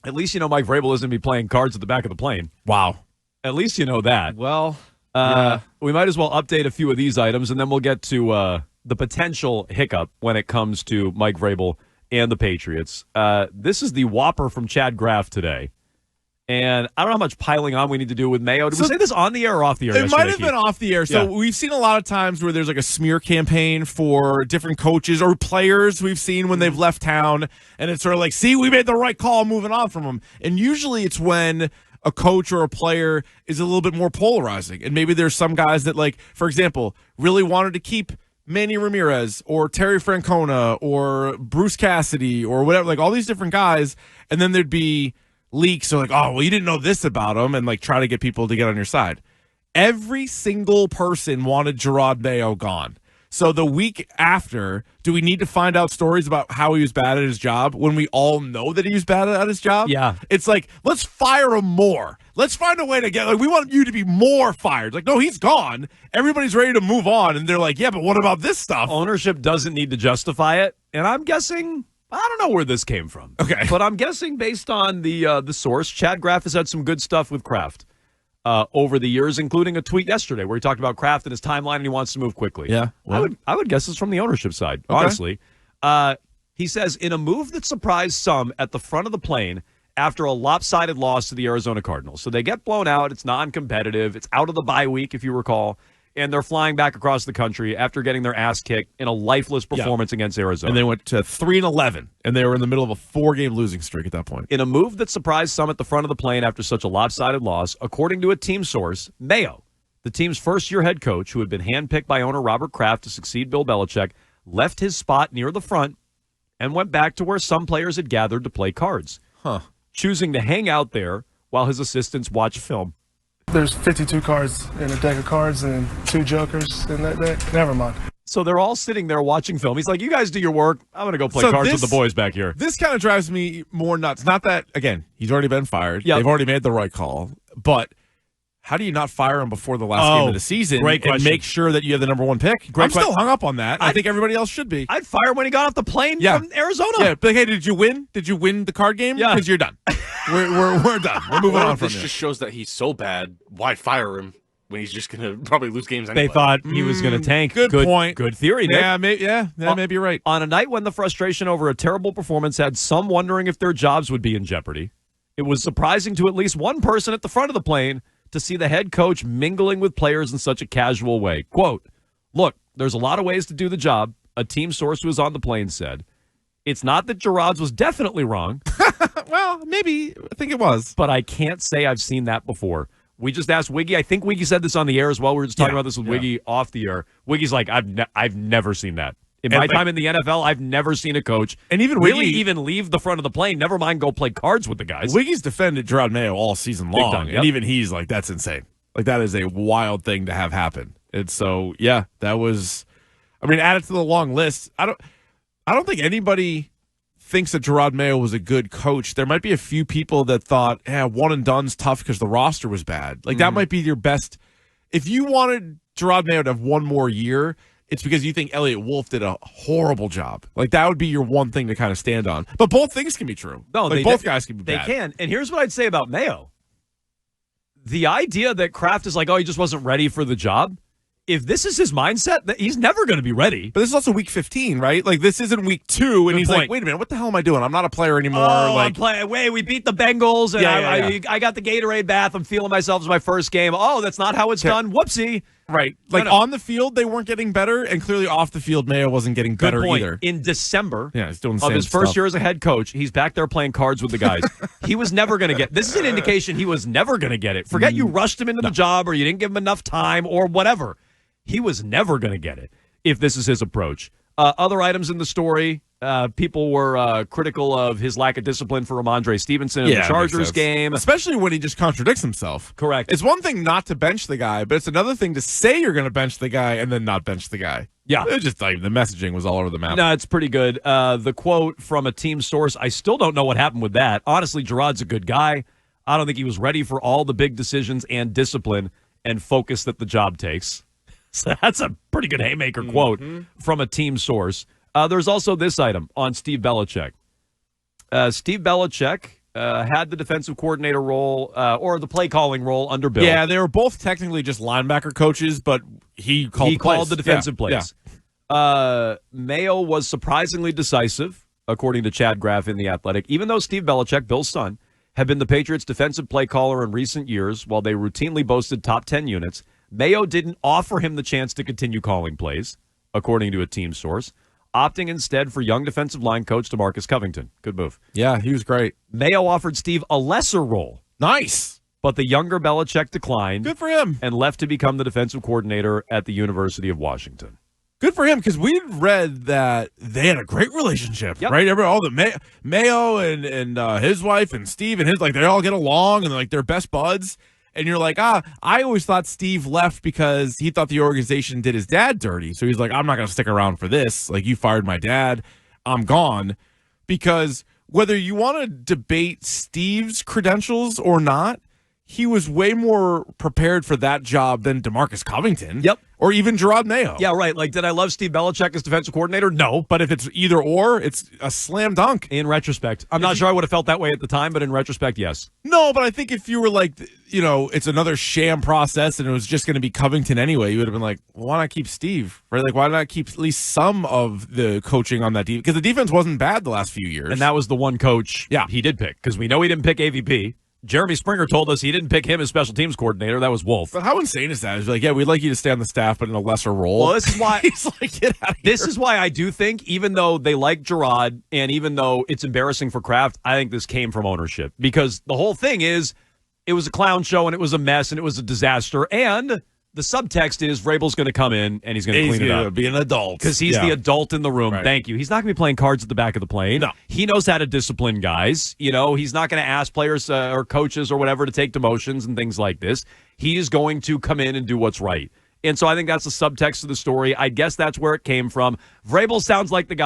At least you know Mike Vrabel isn't going to be playing cards at the back of the plane. Wow. At least you know that. Well, we might as well update a few of these items, and then we'll get to the potential hiccup when it comes to Mike Vrabel and the Patriots. This is the whopper from Chad Graff today. And I don't know how much piling on we need to do with Mayo. Did we say this on the air or off the air? It might have been off the air. So Yeah. we've seen a lot of times where there's like a smear campaign for different coaches or players we've seen when they've left town. And it's sort of like, see, we made the right call moving on from them. And usually it's when a coach or a player is a little bit more polarizing. And maybe there's some guys that, like, for example, really wanted to keep Manny Ramirez or Terry Francona or Bruce Cassidy or whatever, like all these different guys. And then there'd be leaks or like, oh, well, you didn't know this about him, and like try to get people to get on your side. Every single person wanted Jerod Mayo gone. So the week after, do we need to find out stories about how he was bad at his job when we all know that he was bad at his job? Yeah. It's like, let's fire him more. Let's find a way to get, like, we want you to be more fired. Like, no, he's gone. Everybody's ready to move on. And they're like, yeah, but what about this stuff? Ownership doesn't need to justify it. And I'm guessing, I don't know where this came from. Okay. But I'm guessing based on the source, Chad Graff has had some good stuff with Kraft over the years, including a tweet yesterday where he talked about Kraft and his timeline and he wants to move quickly. Yeah. Well, I would guess it's from the ownership side, Okay. honestly. He says, in a move that surprised some at the front of the plane after a lopsided loss to the Arizona Cardinals. So they get blown out. It's non-competitive. It's out of the bye week, if you recall. And they're flying back across the country after getting their ass kicked in a lifeless performance against Arizona. and they went to 3-11, and they were in the middle of a 4-game losing streak at that point. In a move that surprised some at the front of the plane after such a lopsided loss, according to a team source, Mayo, the team's first-year head coach who had been handpicked by owner Robert Kraft to succeed Bill Belichick, left his spot near the front and went back to where some players had gathered to play cards, choosing to hang out there while his assistants watched film. There's 52 cards in a deck of cards and 2 jokers in that deck. Never mind. So they're all sitting there watching film. He's like, you guys do your work. I'm going to go play cards with the boys back here. This kind of drives me more nuts. Not that, again, he's already been fired. Yep. They've already made the right call. But how do you not fire him before the last game of the season great and question. make sure that you have the number 1 pick? I'm still hung up on that. I think everybody else should be. I'd fire him when he got off the plane from Arizona. Yeah, but hey, did you win? Did you win the card game? Yeah. Because you're done. We're done. We're moving on from this here. just shows that he's so bad. Why fire him when he's just going to probably lose games anyway? They thought he was going to tank. Good point. Good theory, Nick. Yeah, maybe you're right. On a night when the frustration over a terrible performance had some wondering if their jobs would be in jeopardy, it was surprising to at least one person at the front of the plane to see the head coach mingling with players in such a casual way. Quote, look, there's a lot of ways to do the job, a team source who was on the plane said. It's not that Jerod's was definitely wrong. Well, maybe. I think it was. But I can't say I've seen that before. We just asked Wiggy. I think Wiggy said this on the air as well. We were just talking about this with Wiggy off the air. Wiggy's like, I've never seen that. In my time in the NFL, I've never seen a coach and even really Wiggy, even leave the front of the plane. Never mind go play cards with the guys. Wiggy's defended Jerod Mayo all season long. time, yep. And even he's like, that's insane. Like, that is a wild thing to have happen. And so, yeah, that was, I mean, add it to the long list. I don't think anybody thinks that Jerod Mayo was a good coach. There might be a few people that thought, one and done's tough because the roster was bad. Like, that might be your best. If you wanted Jerod Mayo to have one more year, it's because you think Elliot Wolf did a horrible job. Like, that would be your one thing to kind of stand on. But both things can be true. No, like, both guys can be bad. They can. And here's what I'd say about Mayo. The idea that Kraft is like, oh, he just wasn't ready for the job. If this is his mindset, that he's never going to be ready. But this is also week 15, right? Like, this isn't week 2, and Good he's point. like, wait a minute, what the hell am I doing? I'm not a player anymore. Oh, like, I'm playing. Wait, we beat the Bengals, and I got the Gatorade bath. I'm feeling myself as my first game. Oh, that's not how it's done. Whoopsie. Right. Like, on the field, they weren't getting better, and clearly off the field, Mayo wasn't getting better Good point. either. In December he's doing the of same his first stuff. year as a head coach, he's back there playing cards with the guys. He was never going to get – this is an indication he was never going to get it. Forget you rushed him into the job or you didn't give him enough time or whatever. He was never going to get it if this is his approach. Other items in the story, people were critical of his lack of discipline for Ramondre Stevenson in the Chargers game. Especially when he just contradicts himself. Correct. It's one thing not to bench the guy, but it's another thing to say you're going to bench the guy and then not bench the guy. Yeah. It was just like the messaging was all over the map. No, it's pretty good. The quote from a team source, I still don't know what happened with that. Honestly, Jerod's a good guy. I don't think he was ready for all the big decisions and discipline and focus that the job takes. So that's a pretty good haymaker quote from a team source. There's also this item on Steve Belichick. Steve Belichick had the defensive coordinator role or the play calling role under Bill. Yeah, they were both technically just linebacker coaches, but he called the defensive plays. Mayo was surprisingly decisive, according to Chad Graff in The Athletic, even though Steve Belichick, Bill's son, had been the Patriots' defensive play caller in recent years while they routinely boasted top 10 units. Mayo didn't offer him the chance to continue calling plays, according to a team source, opting instead for young defensive line coach DeMarcus Covington. Good move. Yeah, he was great. Mayo offered Steve a lesser role. Nice. But the younger Belichick declined. Good for him. And left to become the defensive coordinator at the University of Washington. Good for him, because we read that they had a great relationship, right? All the Mayo and his wife and Steve and his, like, they all get along and like they're best buds. And you're like, I always thought Steve left because he thought the organization did his dad dirty. So he's like, I'm not going to stick around for this. Like, you fired my dad. I'm gone. Because whether you want to debate Steve's credentials or not, he was way more prepared for that job than DeMarcus Covington. Yep. Or even Jerod Mayo. Yeah, right. Like, did I love Steve Belichick as defensive coordinator? No. But if it's either or, it's a slam dunk. In retrospect. I'm not sure I would have felt that way at the time, but in retrospect, yes. No, but I think if you were like, it's another sham process and it was just going to be Covington anyway, you would have been like, well, why not keep Steve? Right? Like, why not keep at least some of the coaching on that defense? Because the defense wasn't bad the last few years. And that was the one coach he did pick, because we know he didn't pick AVP. Jeremy Springer told us he didn't pick him as special teams coordinator. That was Wolf. But how insane is that? It's like, yeah, we'd like you to stay on the staff, but in a lesser role. Well, this is why he's like, get out of here. This is why I do think, even though they like Jerod, and even though it's embarrassing for Kraft, I think this came from ownership, because the whole thing is, it was a clown show and it was a mess and it was a disaster. And the subtext is Vrabel's going to come in and he's going to clean it up. Be an adult. Because he's the adult in the room. Right. Thank you. He's not going to be playing cards at the back of the plane. No. He knows how to discipline guys. He's not going to ask players or coaches or whatever to take demotions and things like this. He is going to come in and do what's right. And so I think that's the subtext of the story. I guess that's where it came from. Vrabel sounds like the guy